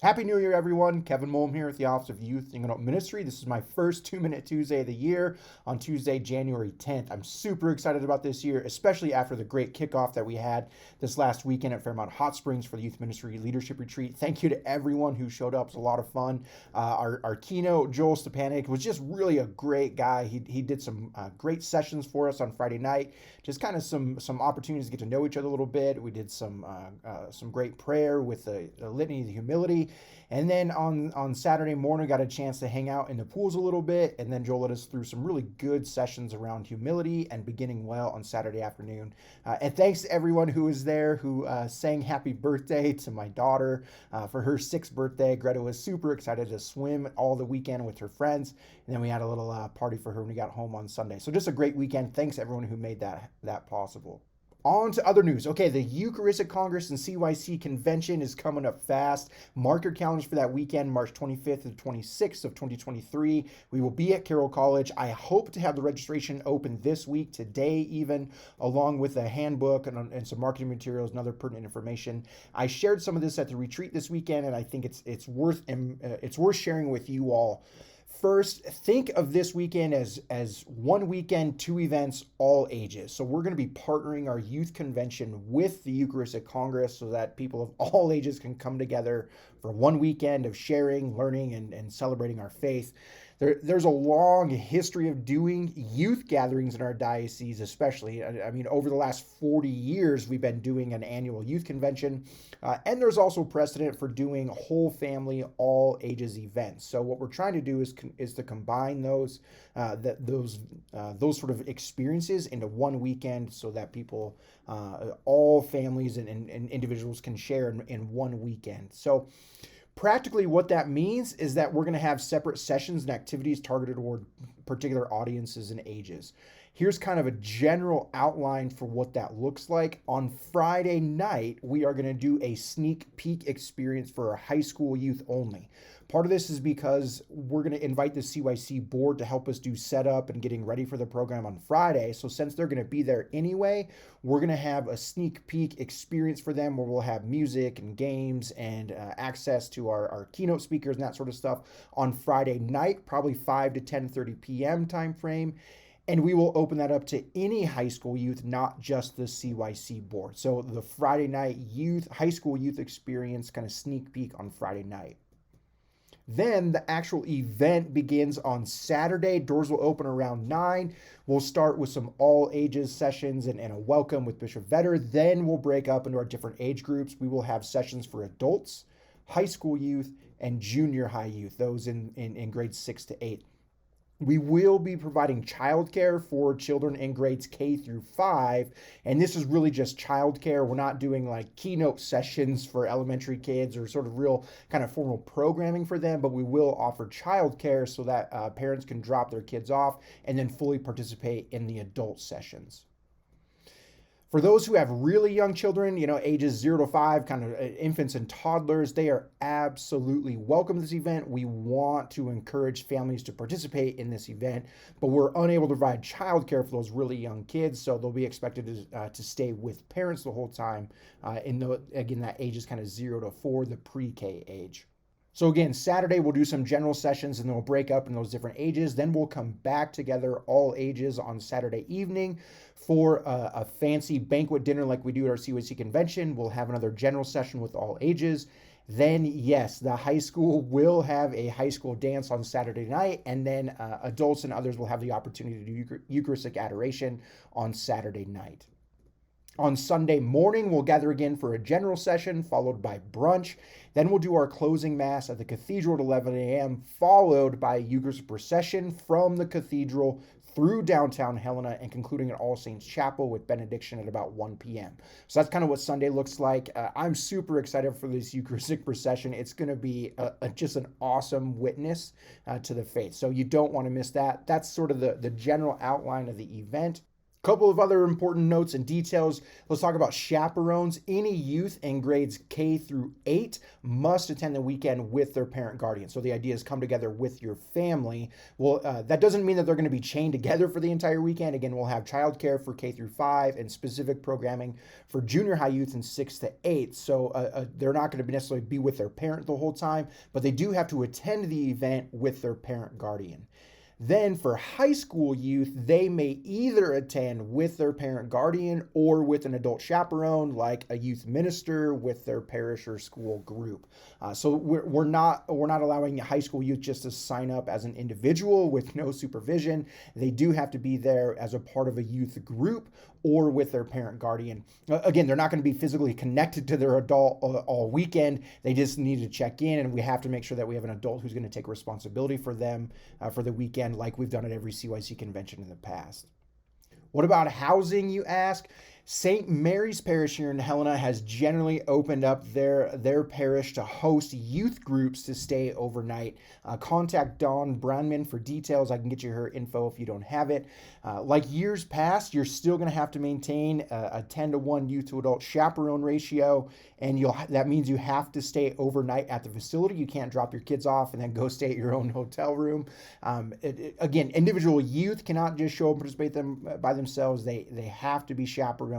Happy New Year, everyone. Kevin Mullen here at the Office of Youth and Adult Ministry. This is my first 2 Minute Tuesday of the year on Tuesday, January 10th. I'm super excited about this year, especially after the great kickoff that we had this last weekend at Fairmount Hot Springs for the Youth Ministry Leadership Retreat. Thank you to everyone who showed up. It was a lot of fun. Our keynote, Joel Stepanek, was just really a great guy. He did some great sessions for us on Friday night, just kind of some opportunities to get to know each other a little bit. We did some great prayer with the litany of the humility. And then on Saturday morning, got a chance to hang out in the pools a little bit. And then Joel led us through some really good sessions around humility and beginning well on Saturday afternoon. And thanks to everyone who was there, who sang happy birthday to my daughter for her 6th birthday. Greta was super excited to swim all the weekend with her friends. And then we had a little party for her when we got home on Sunday. So just a great weekend. Thanks everyone who made that possible. On to other news. Okay, the Eucharistic Congress and CYC Convention is coming up fast. Mark your calendars for that weekend, March 25th to 26th of 2023. We will be at Carroll College. I hope to have the registration open this week, today even, along with a handbook and some marketing materials and other pertinent information. I shared some of this at the retreat this weekend, and I think it's worth sharing with you all. First, think of this weekend as one weekend, 2 events, all ages. So we're going to be partnering our youth convention with the Eucharistic Congress so that people of all ages can come together for one weekend of sharing, learning, and celebrating our faith. There's a long history of doing youth gatherings in our diocese, especially. I mean, over the last 40 years, we've been doing an annual youth convention. And there's also precedent for doing whole family, all ages events. So what we're trying to do is to combine those sort of experiences into one weekend so that people, all families and individuals can share in one weekend. So practically, what that means is that we're going to have separate sessions and activities targeted toward particular audiences and ages. Here's kind of a general outline for what that looks like. On Friday night, we are going to do a sneak peek experience for our high school youth only. Part of this is because we're going to invite the CYC board to help us do setup and getting ready for the program on Friday. So since they're going to be there anyway, we're going to have a sneak peek experience for them where we'll have music and games and access to our keynote speakers and that sort of stuff on Friday night, probably 5 to 10:30 p.m. time frame. And we will open that up to any high school youth, not just the CYC board. So the Friday night high school youth experience kind of sneak peek on Friday night. Then the actual event begins on Saturday. Doors will open around 9. We'll start with some all ages sessions and a welcome with Bishop Vetter. Then we'll break up into our different age groups. We will have sessions for adults, high school youth, and junior high youth, those in grades 6 to 8. We will be providing childcare for children in grades K through 5. And this is really just childcare. We're not doing like keynote sessions for elementary kids or sort of real kind of formal programming for them, but we will offer childcare so that parents can drop their kids off and then fully participate in the adult sessions. For those who have really young children, ages 0 to 5, kind of infants and toddlers, they are absolutely welcome to this event. We want to encourage families to participate in this event, but we're unable to provide childcare for those really young kids, so they'll be expected to stay with parents the whole time. Again, that age is kind of 0 to 4, the pre-K age. So again, Saturday we'll do some general sessions and then we'll break up in those different ages. Then we'll come back together, all ages, on Saturday evening for a fancy banquet dinner like we do at our CYC convention. We'll have another general session with all ages. Then, yes, the high school will have a high school dance on Saturday night, and then adults and others will have the opportunity to do Eucharistic adoration on Saturday night. On Sunday morning, we'll gather again for a general session, followed by brunch. Then we'll do our closing mass at the cathedral at 11 a.m., followed by a Eucharistic procession from the cathedral through downtown Helena and concluding at All Saints Chapel with benediction at about 1 p.m. So that's kind of what Sunday looks like. I'm super excited for this Eucharistic procession. It's going to be just an awesome witness to the faith. So you don't want to miss that. That's sort of the general outline of the event. Couple of other important notes and details. Let's talk about chaperones. Any youth in grades K through 8 must attend the weekend with their parent guardian. So the idea is come together with your family. Well, that doesn't mean that they're going to be chained together for the entire weekend. Again, we'll have childcare for K through 5 and specific programming for junior high youth in 6 to 8. So they're not going to necessarily be with their parent the whole time, but they do have to attend the event with their parent guardian. Then for high school youth, they may either attend with their parent guardian or with an adult chaperone, like a youth minister with their parish or school group. So we're not allowing high school youth just to sign up as an individual with no supervision. They do have to be there as a part of a youth group or with their parent guardian. Again, they're not going to be physically connected to their adult all weekend. They just need to check in, and we have to make sure that we have an adult who's going to take responsibility for them for the weekend, like we've done at every CYC convention in the past. What about housing, you ask? St. Mary's Parish here in Helena has generally opened up their parish to host youth groups to stay overnight. Contact Dawn Brownman for details. I can get you her info if you don't have it. Like years past, you're still going to have to maintain a 10-to-1 youth to adult chaperone ratio, and that means you have to stay overnight at the facility. You can't drop your kids off and then go stay at your own hotel room. Again, individual youth cannot just show up and participate by themselves. They have to be chaperoned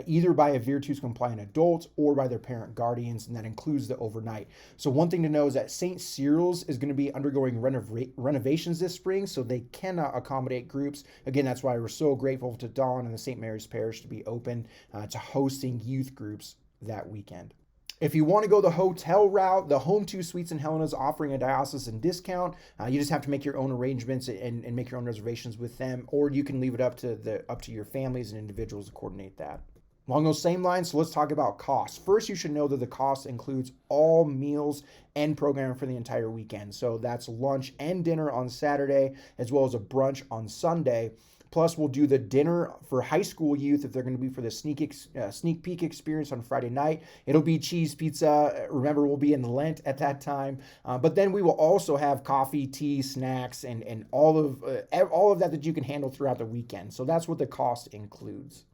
either by a Virtus compliant adult or by their parent guardians, and that includes the overnight. So one thing to know is that St. Cyril's is going to be undergoing renovations this spring, so they cannot accommodate groups. Again, that's why we're so grateful to Dawn and the St. Mary's Parish to be open to hosting youth groups that weekend. If you want to go the hotel route, the Home 2 Suites in Helena is offering a diocesan discount. You just have to make your own arrangements and make your own reservations with them, or you can leave it up to your families and individuals to coordinate that. Along those same lines, so let's talk about costs. First, you should know that the cost includes all meals and programming for the entire weekend. So that's lunch and dinner on Saturday, as well as a brunch on Sunday. Plus, we'll do the dinner for high school youth if they're going to be for the sneak peek experience on Friday night. It'll be cheese pizza. Remember, we'll be in Lent at that time. But then we will also have coffee, tea, snacks, and all of that you can handle throughout the weekend. So that's what the cost includes.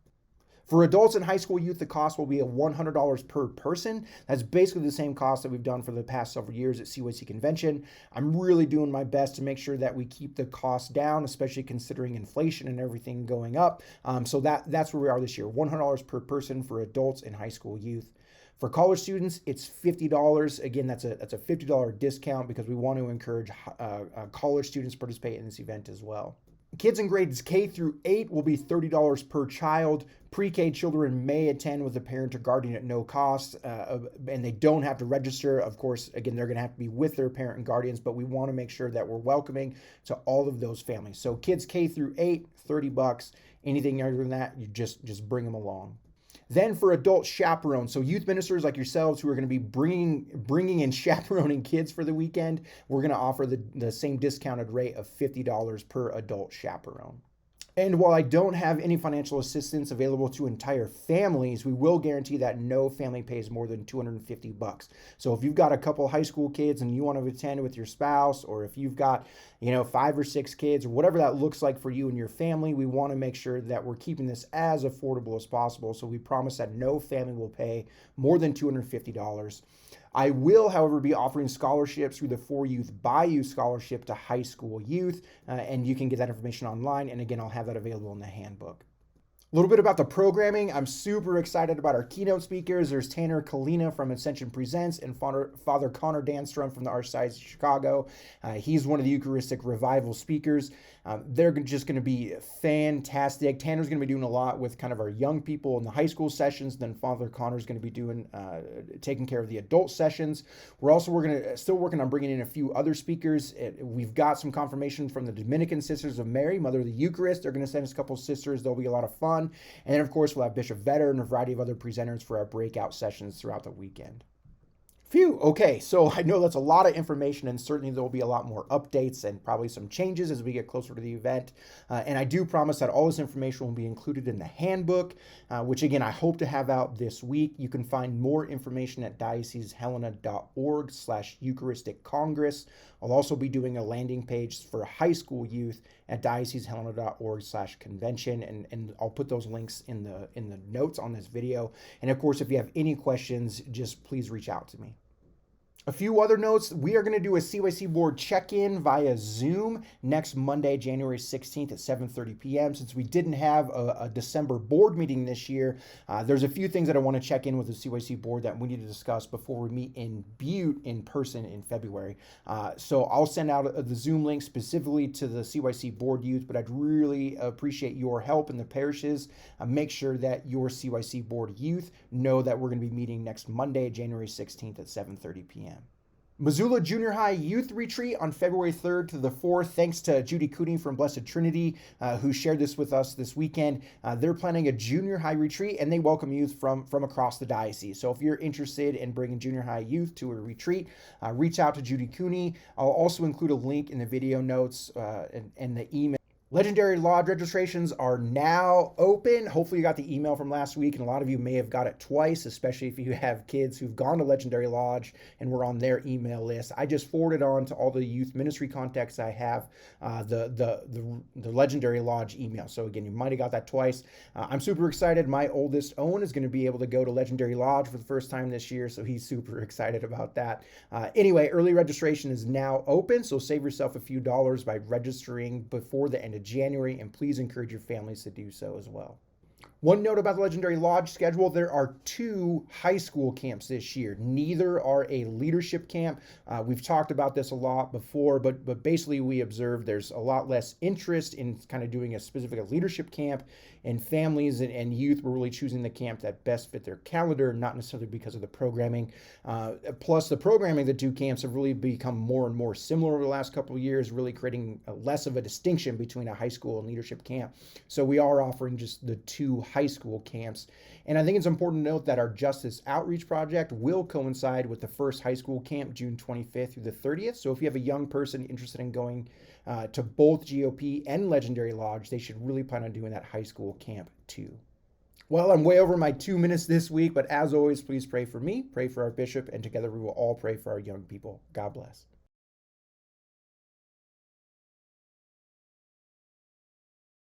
For adults and high school youth, the cost will be $100 per person. That's basically the same cost that we've done for the past several years at CYC Convention. I'm really doing my best to make sure that we keep the cost down, especially considering inflation and everything going up. So that's where we are this year, $100 per person for adults and high school youth. For college students, it's $50. Again, that's a $50 discount because we want to encourage college students to participate in this event as well. Kids in grades K through 8 will be $30 per child. Pre-K children may attend with a parent or guardian at no cost, and they don't have to register. Of course, again, they're going to have to be with their parent and guardians, but we want to make sure that we're welcoming to all of those families. So kids K through 8, $30. Anything younger than that, you just bring them along. Then for adult chaperones, so youth ministers like yourselves who are going to be bringing and chaperoning kids for the weekend, we're going to offer the same discounted rate of $50 per adult chaperone. And while I don't have any financial assistance available to entire families, we will guarantee that no family pays more than $250. So if you've got a couple high school kids and you want to attend with your spouse, or if you've got 5 or 6 kids, or whatever that looks like for you and your family, we want to make sure that we're keeping this as affordable as possible. So we promise that no family will pay more than $250. I will, however, be offering scholarships through the For Youth by Youth scholarship to high school youth, and you can get that information online. And again, I'll have that available in the handbook. A little bit about the programming. I'm super excited about our keynote speakers. There's Tanner Kalina from Ascension Presents and Father Connor Danstrom from the Archdiocese of Chicago. He's one of the Eucharistic Revival speakers. They're just going to be fantastic. Tanner's going to be doing a lot with kind of our young people in the high school sessions. Then Father Connor's going to be doing taking care of the adult sessions. We're still working on bringing in a few other speakers. We've got some confirmation from the Dominican Sisters of Mary, Mother of the Eucharist. They're going to send us a couple sisters. There'll be a lot of fun. And then, of course, we'll have Bishop Vetter and a variety of other presenters for our breakout sessions throughout the weekend. Phew, okay, so I know that's a lot of information, and certainly there will be a lot more updates and probably some changes as we get closer to the event. And I do promise that all this information will be included in the handbook, which again, I hope to have out this week. You can find more information at diocesehelena.org/Eucharistic Congress. I'll also be doing a landing page for high school youth at diocesehelena.org/convention, and I'll put those links in the notes on this video. And of course, if you have any questions, just please reach out to me. A few other notes. We are going to do a CYC board check-in via Zoom next Monday, January 16th at 7:30 p.m. Since we didn't have a December board meeting this year, there's a few things that I want to check in with the CYC board that we need to discuss before we meet in Butte in person in February. So I'll send out the Zoom link specifically to the CYC board youth, but I'd really appreciate your help in the parishes. Make sure that your CYC board youth know that we're going to be meeting next Monday, January 16th at 7:30 p.m. Missoula Junior High Youth Retreat on February 3rd to the 4th. Thanks to Judy Cooney from Blessed Trinity, who shared this with us this weekend. They're planning a junior high retreat, and they welcome youth from across the diocese. So if you're interested in bringing junior high youth to a retreat, reach out to Judy Cooney. I'll also include a link in the video notes and the email. Legendary Lodge registrations are now open. Hopefully you got the email from last week, and a lot of you may have got it twice, especially if you have kids who've gone to Legendary Lodge and were on their email list. I just forwarded on to all the youth ministry contacts I have the Legendary Lodge email. So again, you might have got that twice. I'm super excited. My oldest Owen is going to be able to go to Legendary Lodge for the first time this year, so he's super excited about that. Anyway, early registration is now open, so save yourself a few dollars by registering before the end of January, and please encourage your families to do so as well. One note about the Legendary Lodge schedule: there are 2 high school camps this year. Neither are a leadership camp. We've talked about this a lot before, but basically we observed there's a lot less interest in kind of doing a specific leadership camp, and families and youth were really choosing the camp that best fit their calendar, not necessarily because of the programming. Plus, the programming of the 2 camps have really become more and more similar over the last couple of years, really creating less of a distinction between a high school and leadership camp. So we are offering just the 2 high school camps. And I think it's important to note that our Justice Outreach Project will coincide with the first high school camp, June 25th through the 30th. So if you have a young person interested in going to both GOP and Legendary Lodge, they should really plan on doing that high school camp too. Well, I'm way over my 2 minutes this week, but as always, please pray for me, pray for our bishop, and together we will all pray for our young people. God bless.